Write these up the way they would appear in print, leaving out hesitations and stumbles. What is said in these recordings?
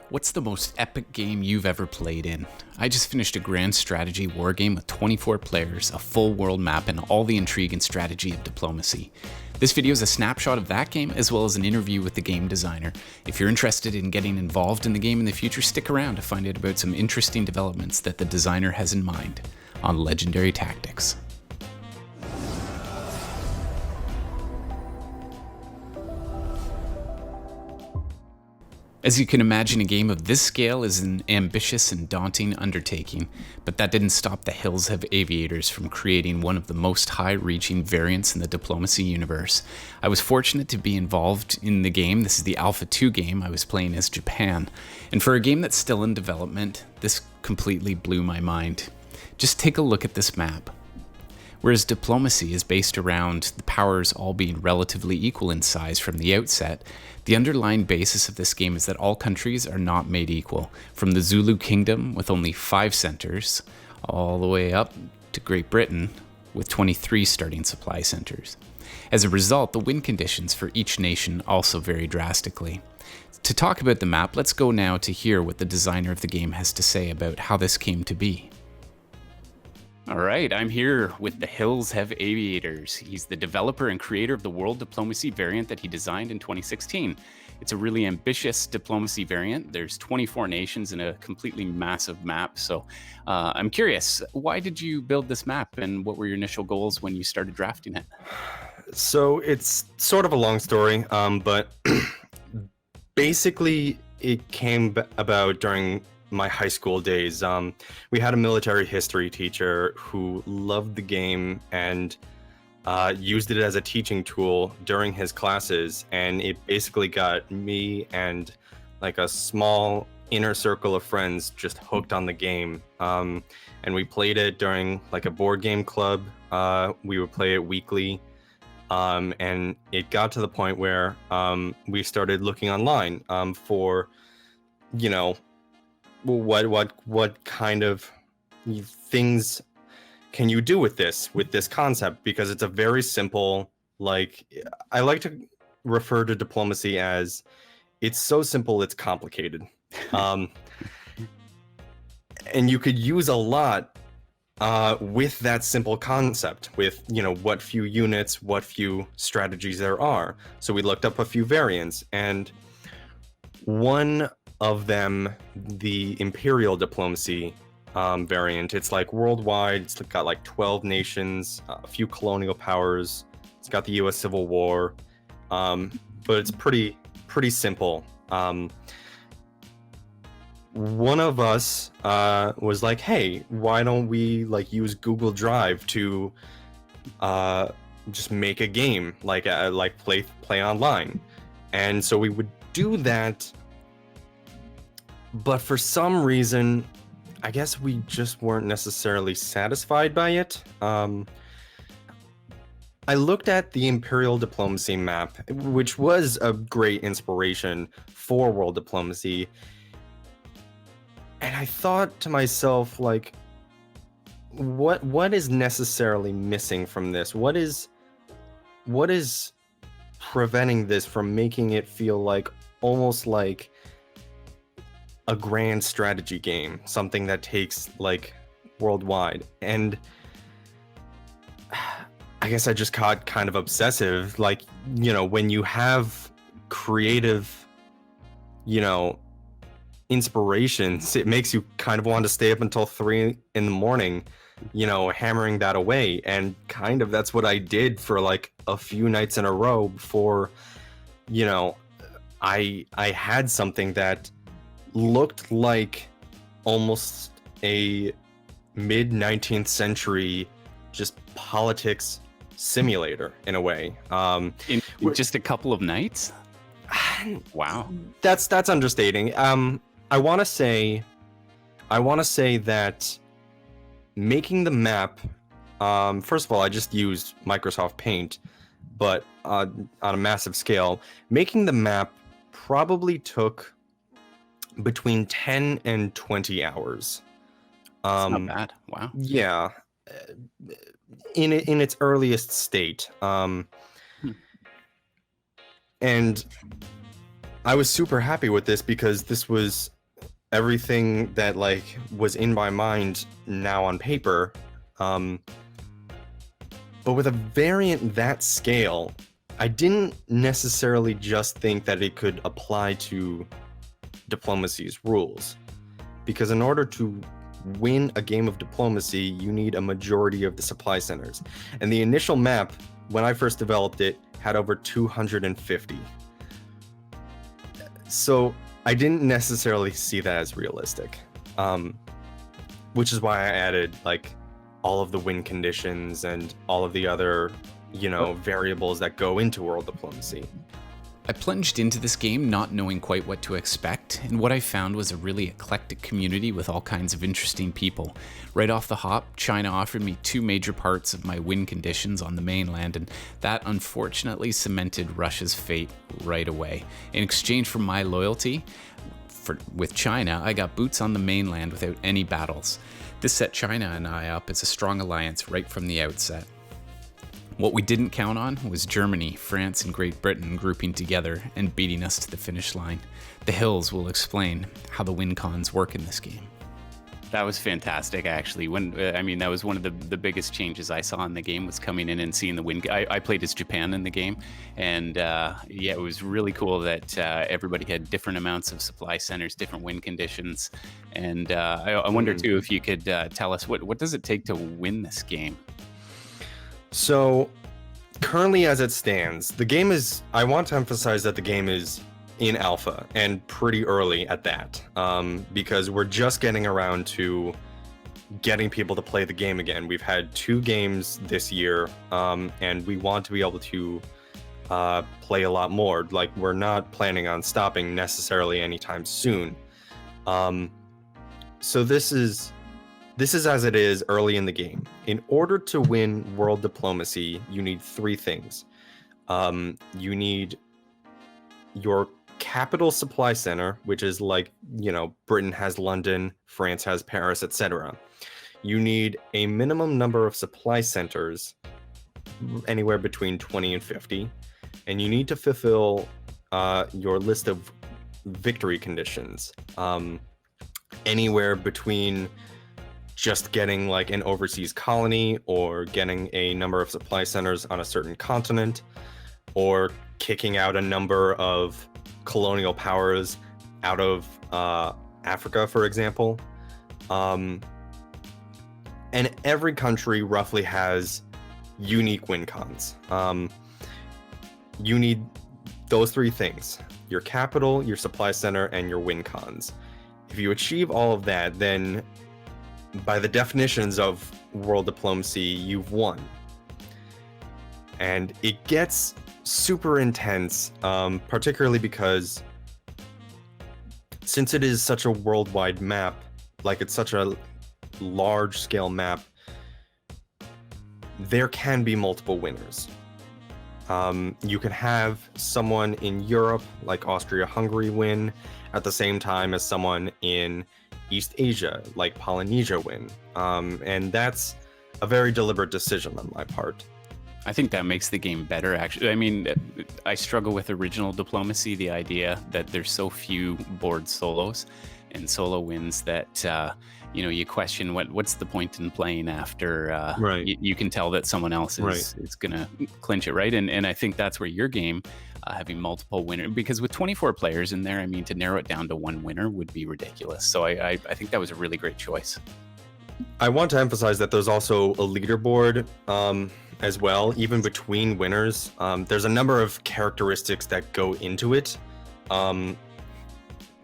What's the most epic game you've ever played in? I just finished a grand strategy wargame with 24 players, a full world map, and all the intrigue and strategy of diplomacy. This video is a snapshot of that game as well as an interview with the game designer. If you're interested in getting involved in the game in the future, stick around to find out about some interesting developments that the designer has in mind on Legendary Tactics. As you can imagine, a game of this scale is an ambitious and daunting undertaking, but that didn't stop the Hills Have Aviators from creating one of the most high-reaching variants in the Diplomacy universe. I was fortunate to be involved in the game. This is the Alpha 2 game. I was playing as Japan. And for a game that's still in development, this completely blew my mind. Just take a look at this map. Whereas diplomacy is based around the powers all being relatively equal in size from the outset, the underlying basis of this game is that all countries are not made equal, from the Zulu Kingdom with only 5 centers, all the way up to Great Britain with 23 starting supply centers. As a result, the win conditions for each nation also vary drastically. To talk about the map, let's go now to hear what the designer of the game has to say about how this came to be. All right, I'm here with the Hills Have Aviators. He's the developer and creator of the World Diplomacy variant that he designed in 2016. It's a really ambitious diplomacy variant. There's 24 nations in a completely massive map. So I'm curious, why did you build this map and what were your initial goals when you started drafting it? So it's sort of a long story, but basically it came about during my high school days. We had a military history teacher who loved the game and used it as a teaching tool during his classes, and it basically got me and like a small inner circle of friends just hooked on the game. And we played it during like a board game club. We would play it weekly, and it got to the point where we started looking online for, you know, what kind of things can you do with this concept, because it's a very simple, like, I like to refer to diplomacy as it's so simple it's complicated. And you could use a lot with that simple concept, with, you know, what few units, what few strategies there are. So we looked up a few variants, and one of them, the Imperial Diplomacy variant, it's like worldwide. It's got like 12 nations, a few colonial powers. It's got the US Civil War, but it's pretty simple. One of us was like, hey, why don't we like use Google Drive to just make a game, like play online. And so we would do that. But for some reason, I guess we just weren't necessarily satisfied by it. I looked at the Imperial Diplomacy map, which was a great inspiration for world diplomacy. And I thought to myself, like, what is necessarily missing from this? What is preventing this from making it feel like almost like a grand strategy game, something that takes like worldwide? And I guess I just got kind of obsessive. Like, you know, when you have creative, you know, inspirations, it makes you kind of want to stay up until 3 in the morning, you know, hammering that away. And kind of that's what I did for like a few nights in a row before, you know, I had something that looked like almost a mid-19th century just politics simulator in a way. In just a couple of nights? Wow. That's understating. I want to say that making the map, first of all, I just used Microsoft Paint, but on a massive scale, making the map probably took between 10 and 20 hours. That's not bad. Wow. Yeah. In its earliest state. And I was super happy with this because this was everything that like was in my mind now on paper. But with a variant that scale, I didn't necessarily just think that it could apply to Diplomacy's rules. Because in order to win a game of Diplomacy, you need a majority of the supply centers. And the initial map, when I first developed it, had over 250. So I didn't necessarily see that as realistic. Which is why I added like all of the win conditions and all of the other, variables that go into world diplomacy. I plunged into this game not knowing quite what to expect, and what I found was a really eclectic community with all kinds of interesting people. Right off the hop, China offered me 2 major parts of my win conditions on the mainland, and that unfortunately cemented Russia's fate right away. In exchange for my loyalty with China, I got boots on the mainland without any battles. This set China and I up as a strong alliance right from the outset. What we didn't count on was Germany, France, and Great Britain grouping together and beating us to the finish line. The Hills will explain how the win cons work in this game. That was fantastic, actually. That was one of the biggest changes I saw in the game, was coming in and seeing the win. I played as Japan in the game, and it was really cool that everybody had different amounts of supply centers, different win conditions, and I wonder too if you could tell us what does it take to win this game? So, currently as it stands, the game is, I want to emphasize that the game is in alpha, and pretty early at that, because we're just getting around to getting people to play the game again. We've had 2 games this year, and we want to be able to play a lot more. Like, we're not planning on stopping necessarily anytime soon. So this is as it is early in the game. In order to win world diplomacy, you need 3 things. You need your capital supply center, which is like, Britain has London, France has Paris, etc. You need a minimum number of supply centers, anywhere between 20 and 50. And you need to fulfill your list of victory conditions, anywhere between just getting like an overseas colony, or getting a number of supply centers on a certain continent, or kicking out a number of colonial powers out of Africa, for example. And every country roughly has unique win cons. You need those 3 things: your capital, your supply center, and your win cons. If you achieve all of that, then by the definitions of world diplomacy, you've won. And it gets super intense, particularly because since it is such a worldwide map, like it's such a large scale map, there can be multiple winners. You can have someone in Europe, like Austria-Hungary, win at the same time as someone in East Asia, like Polynesia, win. And that's a very deliberate decision on my part. I think that makes the game better, actually. I mean, I struggle with original diplomacy, the idea that there's so few board solos and solo wins that, you question what's the point in playing after right. You can tell that someone else is going to clinch it, right? And I think that's where your game, having multiple winners, because with 24 players in there, I mean, to narrow it down to 1 winner would be ridiculous. So I think that was a really great choice. I want to emphasize that there's also a leaderboard as well, even between winners. There's a number of characteristics that go into it,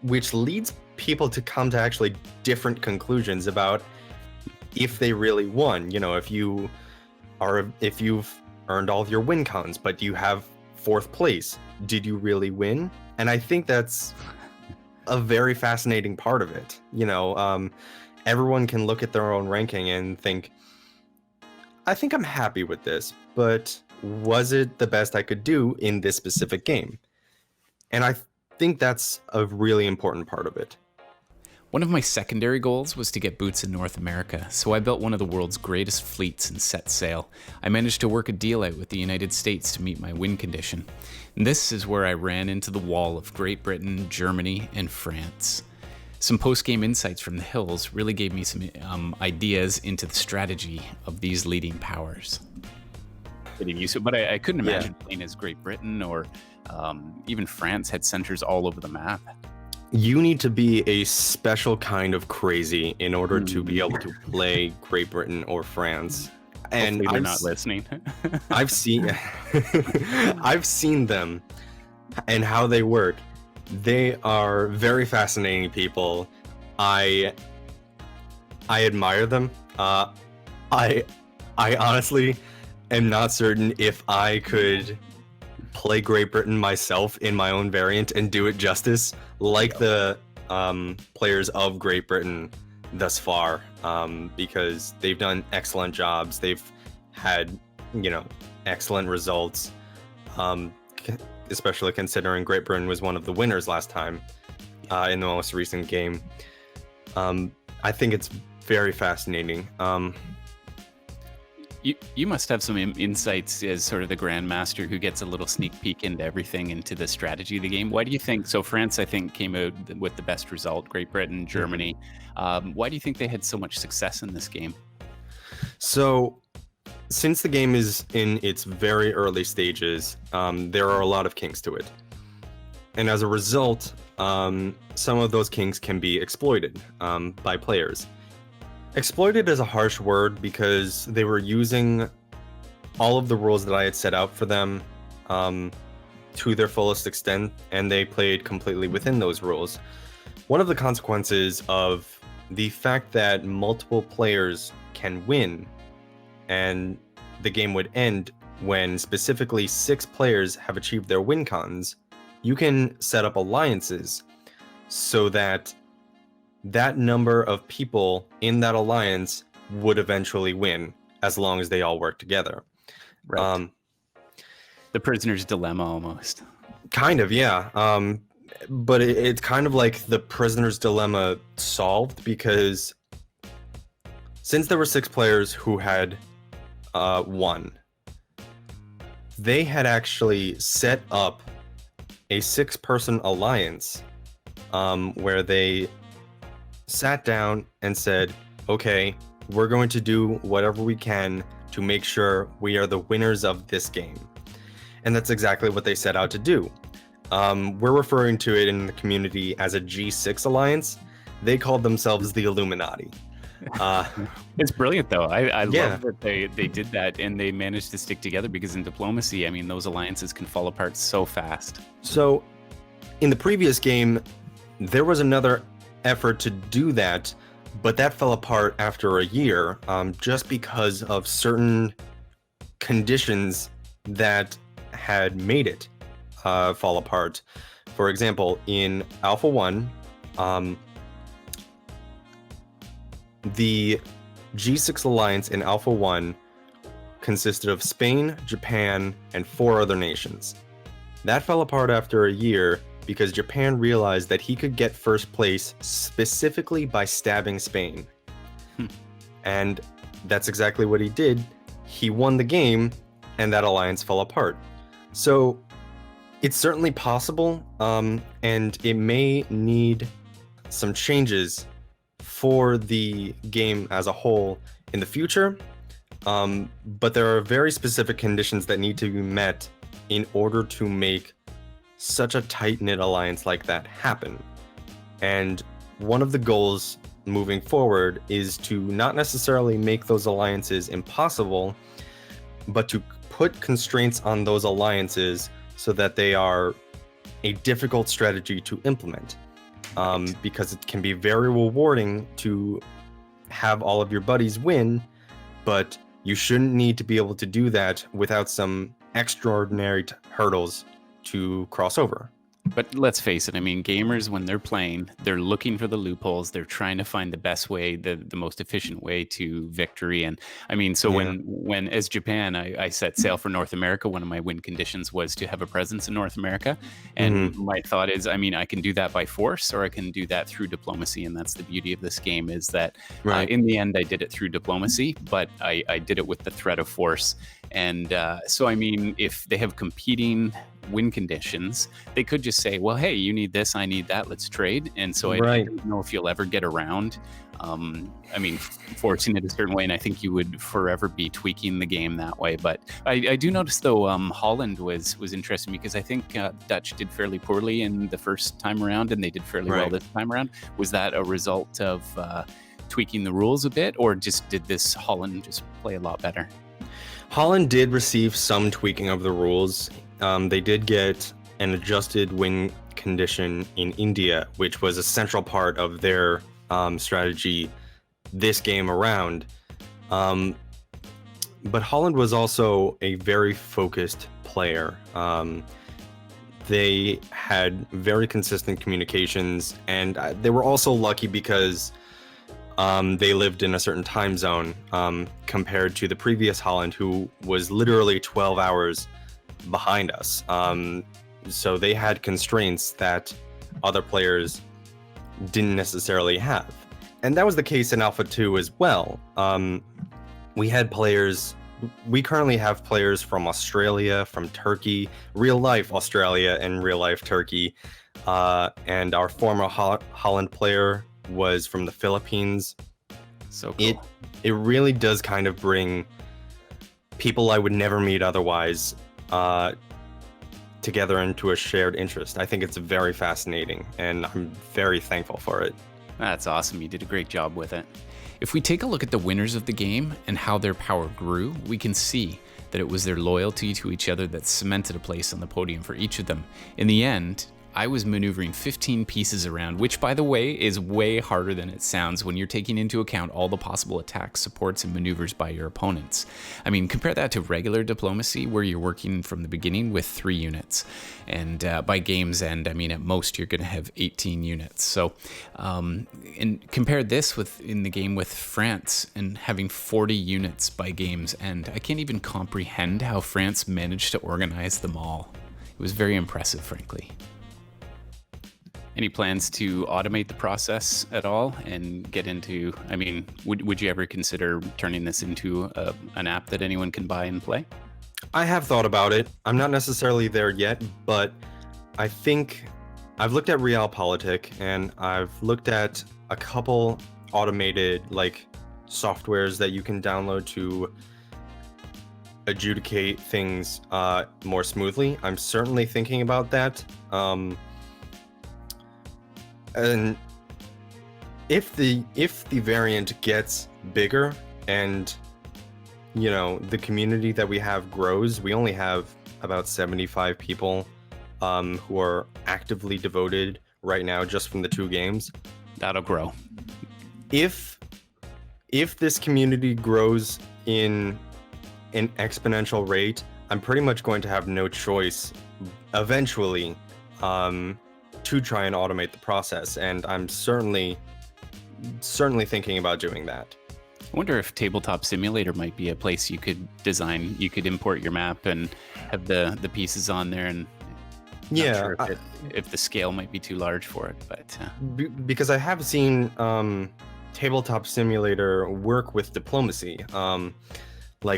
which leads people to come to actually different conclusions about if they really won. If you've earned all of your win cons, but you have 4th place, did you really win? And I think that's a very fascinating part of it. Everyone can look at their own ranking and think, I think I'm happy with this, but was it the best I could do in this specific game? And I think that's a really important part of it. One of my secondary goals was to get boots in North America, so I built one of the world's greatest fleets and set sail. I managed to work a deal out with the United States to meet my win condition. And this is where I ran into the wall of Great Britain, Germany, and France. Some post-game insights from the Hills really gave me some ideas into the strategy of these leading powers. But I couldn't imagine playing as Great Britain or even France had centers all over the map. You need to be a special kind of crazy in order to be able to play Great Britain or France. And hopefully they're not listening. I've seen them and how they work. They are very fascinating people. I admire them. I honestly am not certain if I could play Great Britain myself in my own variant and do it justice like the players of Great Britain thus far, because they've done excellent jobs. They've had, excellent results, especially considering Great Britain was one of the winners last time in the most recent game. I think it's very fascinating. You must have some insights as sort of the grandmaster who gets a little sneak peek into everything, into the strategy of the game. Why do you think, so France, I think, came out with the best result, Great Britain, Germany. Why do you think they had so much success in this game? So, since the game is in its very early stages, there are a lot of kinks to it. And as a result, some of those kinks can be exploited by players. Exploited is a harsh word because they were using all of the rules that I had set out for them to their fullest extent, and they played completely within those rules. One of the consequences of the fact that multiple players can win and the game would end when specifically 6 players have achieved their win cons, you can set up alliances so that number of people in that alliance would eventually win as long as they all work together. Right. The prisoner's dilemma almost. Kind of, yeah. But it's kind of like the prisoner's dilemma solved, because since there were 6 players who had won, they had actually set up a 6-person alliance where they sat down and said, okay, we're going to do whatever we can to make sure we are the winners of this game. And that's exactly what they set out to do. We're referring to it in the community as a G6 alliance. They called themselves the Illuminati. It's brilliant, though. I love that they did that and they managed to stick together, because in diplomacy, I mean, those alliances can fall apart so fast. So in the previous game, there was another effort to do that, but that fell apart after a year, just because of certain conditions that had made it fall apart. For example, in Alpha 1, the G6 alliance in Alpha 1 consisted of Spain, Japan, and 4 other nations. That fell apart after a year because Japan realized that he could get first place specifically by stabbing Spain. And that's exactly what he did. He won the game, and that alliance fell apart. So it's certainly possible, and it may need some changes for the game as a whole in the future, but there are very specific conditions that need to be met in order to make such a tight-knit alliance like that happen. And one of the goals moving forward is to not necessarily make those alliances impossible, but to put constraints on those alliances so that they are a difficult strategy to implement. Because it can be very rewarding to have all of your buddies win, but you shouldn't need to be able to do that without some extraordinary hurdles to cross over. But let's face it, I mean, gamers, when they're playing, they're looking for the loopholes. They're trying to find the best way, the most efficient way to victory. And I mean, so when as Japan, I set sail for North America, one of my win conditions was to have a presence in North America. And my thought is, I mean, I can do that by force, or I can do that through diplomacy. And that's the beauty of this game, is that in the end, I did it through diplomacy, but I did it with the threat of force. And so, I mean, if they have competing win conditions, they could just say, well, hey, you need this, I need that, let's trade. And so I don't know if you'll ever get around, forcing it a certain way. And I think you would forever be tweaking the game that way. But I do notice, though, Holland was interesting, because I think Dutch did fairly poorly in the first time around, and they did fairly well this time around. Was that a result of tweaking the rules a bit, or just did this Holland just play a lot better? Holland did receive some tweaking of the rules. They did get an adjusted win condition in India, which was a central part of their strategy this game around. But Holland was also a very focused player. They had very consistent communications, and they were also lucky because they lived in a certain time zone compared to the previous Holland, who was literally 12 hours behind us. So they had constraints that other players didn't necessarily have. And that was the case in Alpha 2 as well. We currently have players from Australia, from Turkey, real life Australia and real life Turkey. And our former Holland player was from the Philippines. So cool. It really does kind of bring people I would never meet otherwise together into a shared interest. I think it's very fascinating, and I'm very thankful for it. That's awesome. You did a great job with it. If we take a look at the winners of the game and how their power grew, we can see that it was their loyalty to each other that cemented a place on the podium for each of them. In the end, I was maneuvering 15 pieces around, which, by the way, is way harder than it sounds when you're taking into account all the possible attacks, supports, and maneuvers by your opponents. I mean, compare that to regular diplomacy, where you're working from the beginning with 3 units. And by game's end, I mean, at most, you're going to have 18 units. So, and compare this in the game with France and having 40 units by game's end. I can't even comprehend how France managed to organize them all. It was very impressive, frankly. Any plans to automate the process at all and get into, would you ever consider turning this into an app that anyone can buy and play? I have thought about it. I'm not necessarily there yet, but I think I've looked at Realpolitik, and I've looked at a couple automated softwares that you can download to adjudicate things more smoothly. I'm certainly thinking about that. And if the variant gets bigger and the community that we have grows, we only have about 75 people who are actively devoted right now just from the 2 games. That'll grow. If this community grows in an exponential rate, I'm pretty much going to have no choice eventually to try and automate the process, and I'm certainly thinking about doing that. I wonder if Tabletop Simulator might be a place you could design. You could import your map and have the pieces on there, and not sure if the scale might be too large for it, but because I have seen Tabletop Simulator work with diplomacy,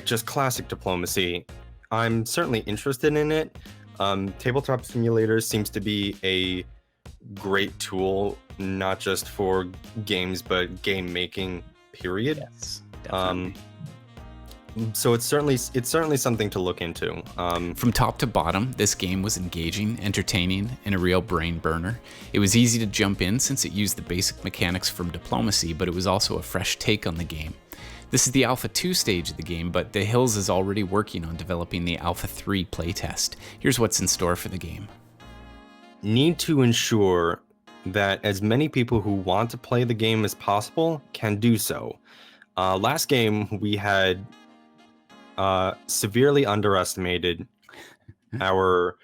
just classic diplomacy. I'm certainly interested in it. Tabletop Simulator seems to be a great tool, not just for games, but game making, period. Yes, definitely. So it's certainly something to look into. From top to bottom, this game was engaging, entertaining, and a real brain burner. It was easy to jump in since it used the basic mechanics from diplomacy, but it was also a fresh take on the game. This is the Alpha 2 stage of the game, but the Hills is already working on developing the Alpha 3 playtest. Here's what's in store for the game. Need to ensure that as many people who want to play the game as possible can do so. Last game, we had severely underestimated our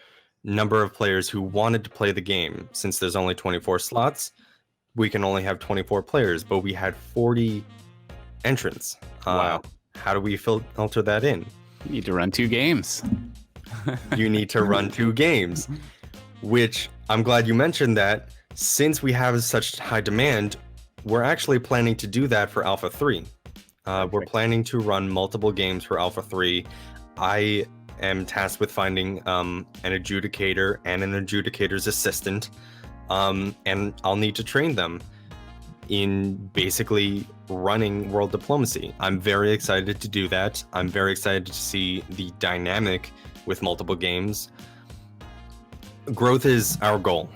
number of players who wanted to play the game. Since there's only 24 slots, we can only have 24 players, but we had 40 entrants. Wow. How do we filter that in? You need to run 2 games. You need to run 2 games, which I'm glad you mentioned that. Since we have such high demand, we're actually planning to do that for Alpha 3. We're planning to run multiple games for Alpha 3. I am tasked with finding an adjudicator and an adjudicator's assistant, and I'll need to train them in basically running world diplomacy. I'm very excited to do that. I'm very excited to see the dynamic with multiple games. Growth is our goal.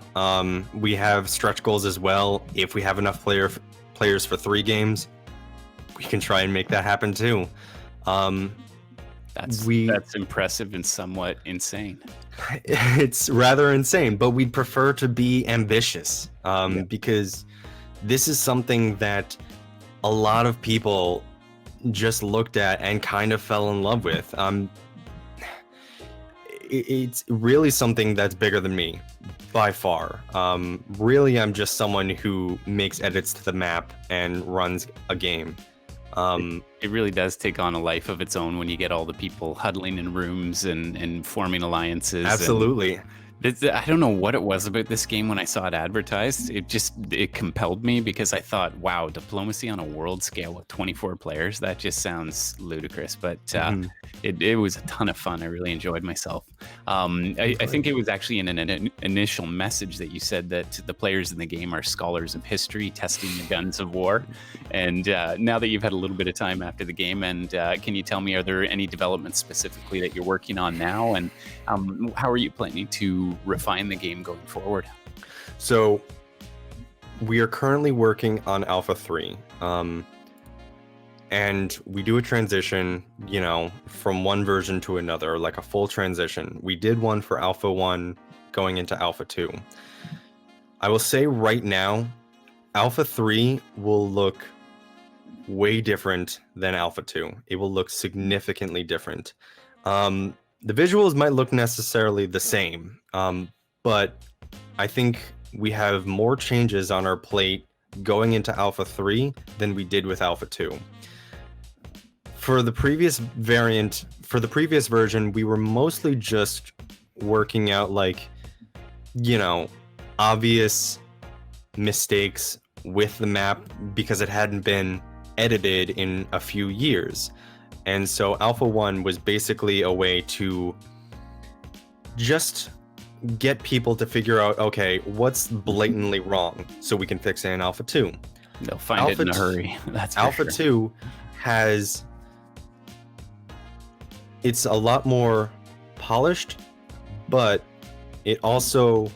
We have stretch goals as well. If we have enough players for 3 games, we can try and make that happen too. That's impressive and somewhat insane. It's rather insane, but we'd prefer to be ambitious, because this is something that a lot of people just looked at and kind of fell in love with. It's really something that's bigger than me, by far. Really, I'm just someone who makes edits to the map and runs a game. It really does take on a life of its own when you get all the people huddling in rooms and forming alliances. Absolutely. I don't know what it was about this game when I saw it advertised. It compelled me because I thought, wow, diplomacy on a world scale with 24 players, that just sounds ludicrous. But it was a ton of fun. I really enjoyed myself. I think it was actually in an initial message that you said that the players in the game are scholars of history, testing the guns of war. And now that you've had a little bit of time after the game, and can you tell me, are there any developments specifically that you're working on now? And how are you planning to refine the game going forward? So we are currently working on Alpha 3. And we do a transition, from one version to another, like a full transition. We did one for Alpha 1 going into Alpha 2. I will say right now, Alpha 3 will look way different than Alpha 2. It will look significantly different. The visuals might look necessarily the same, but I think we have more changes on our plate going into Alpha 3 than we did with Alpha 2. For the previous version, we were mostly just working out obvious mistakes with the map because it hadn't been edited in a few years. And so Alpha 1 was basically a way to just get people to figure out, okay, what's blatantly wrong so we can fix it in Alpha 2. They'll find it in a hurry. That's Alpha 2 has... It's a lot more polished, but it also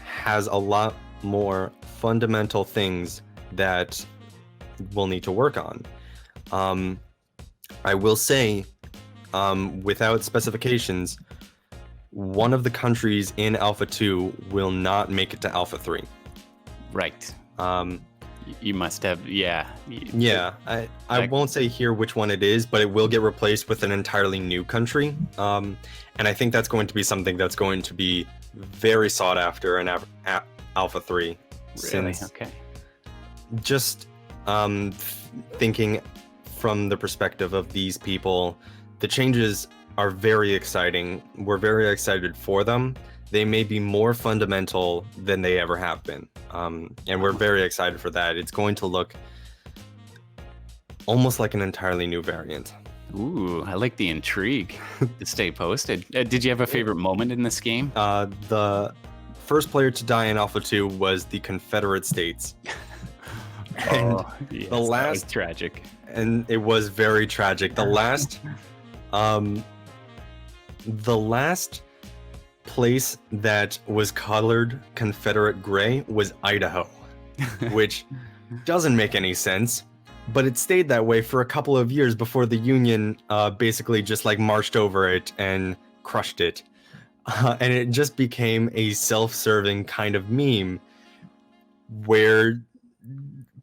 has a lot more fundamental things that we'll need to work on. I will say, without specifications, one of the countries in Alpha 2 will not make it to Alpha 3. Right. You must have, I won't say here which one it is, but it will get replaced with an entirely new country. And I think that's going to be something that's going to be very sought after in Alpha 3. Really? Okay. Just thinking from the perspective of these people, the changes are very exciting. We're very excited for them. They may be more fundamental than they ever have been. And we're very excited for that. It's going to look almost like an entirely new variant. Ooh, I like the intrigue. To stay posted. Did you have a favorite moment in this game? The first player to die in Alpha 2 was the Confederate States. And yes, the last, that was tragic. And it was very tragic. The last place that was colored Confederate gray was Idaho, which doesn't make any sense, but it stayed that way for a couple of years before the Union basically just marched over it and crushed it. And it just became a self-serving kind of meme where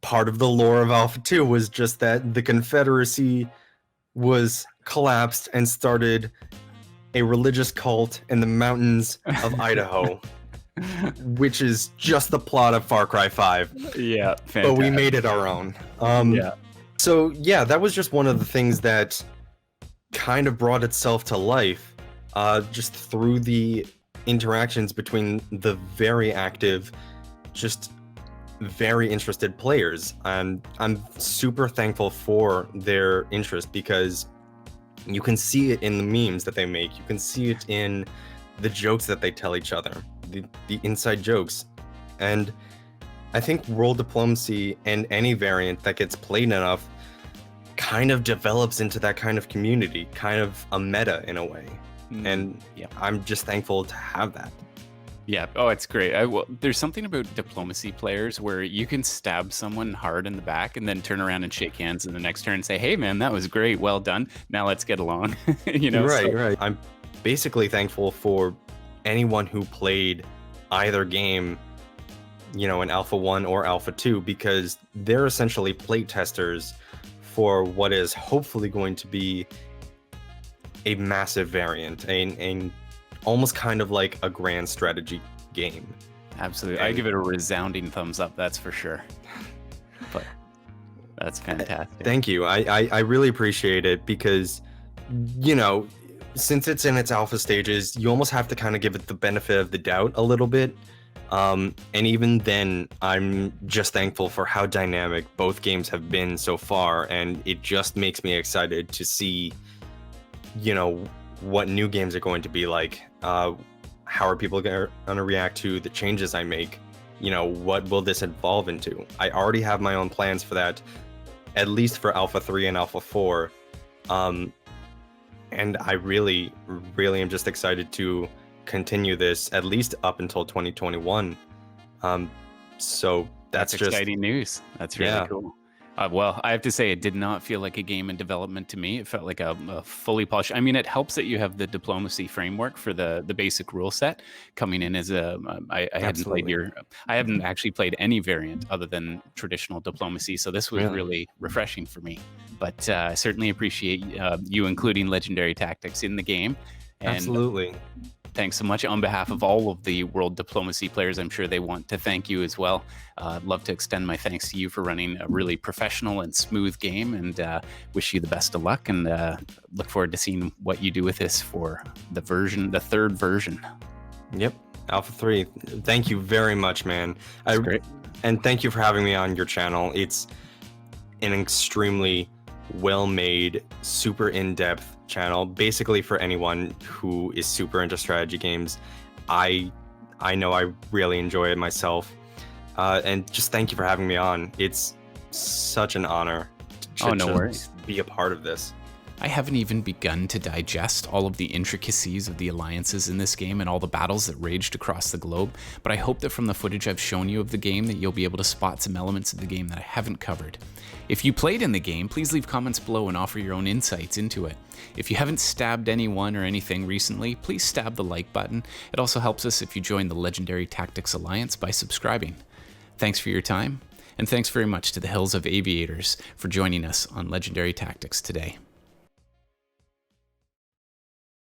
part of the lore of Alpha 2 was just that the Confederacy was collapsed and started a religious cult in the mountains of Idaho, which is just the plot of Far Cry 5. Yeah, fantastic. But we made it our own. So yeah, that was just one of the things that kind of brought itself to life, just through the interactions between the very active, just very interested players. And I'm super thankful for their interest because You can see it in the memes that they make. You can see it in the jokes that they tell each other, the inside jokes. And I think world diplomacy and any variant that gets played enough kind of develops into that kind of community, kind of a meta in a way. And yeah. I'm just thankful to have that. Yeah. Oh, it's great. There's something about diplomacy players where you can stab someone hard in the back and then turn around and shake hands in the next turn and say, "Hey, man, that was great. Well done. Now let's get along." Right. I'm basically thankful for anyone who played either game, in Alpha 1 or Alpha 2, because they're essentially playtesters for what is hopefully going to be a massive variant, a almost kind of like a grand strategy game. Absolutely. I give it a resounding thumbs up, that's for sure. But that's fantastic. Thank you. I really appreciate it because, since it's in its alpha stages, you almost have to kind of give it the benefit of the doubt a little bit. And even then, I'm just thankful for how dynamic both games have been so far. And it just makes me excited to see, what new games are going to be like. How are people going to react to the changes I make? What will this evolve into? I already have my own plans for that, at least for Alpha 3 and Alpha 4. And I really, really am just excited to continue this at least up until 2021. So that's just exciting news. That's really cool. Well, I have to say, it did not feel like a game in development to me. It felt like a fully polished. I mean, it helps that you have the diplomacy framework for the basic rule set coming in as a. I hadn't played I haven't actually played any variant other than traditional diplomacy, so this was really refreshing for me. But I certainly appreciate you including legendary tactics in the game. And absolutely. Thanks so much. On behalf of all of the World Diplomacy players, I'm sure they want to thank you as well. I'd love to extend my thanks to you for running a really professional and smooth game, and wish you the best of luck, and look forward to seeing what you do with this for the third version. Yep, Alpha 3. Thank you very much, man. That's great. And thank you for having me on your channel. It's an extremely well-made, super in-depth channel, basically for anyone who is super into strategy games. I know I really enjoy it myself, and just thank you for having me on. It's such an honor to be a part of this. I haven't even begun to digest all of the intricacies of the alliances in this game and all the battles that raged across the globe, but I hope that from the footage I've shown you of the game that you'll be able to spot some elements of the game that I haven't covered. If you played in the game, please leave comments below and offer your own insights into it. If you haven't stabbed anyone or anything recently, please stab the like button. It also helps us if you join the Legendary Tactics Alliance by subscribing. Thanks for your time, and thanks very much to the Hills of Aviators for joining us on Legendary Tactics today.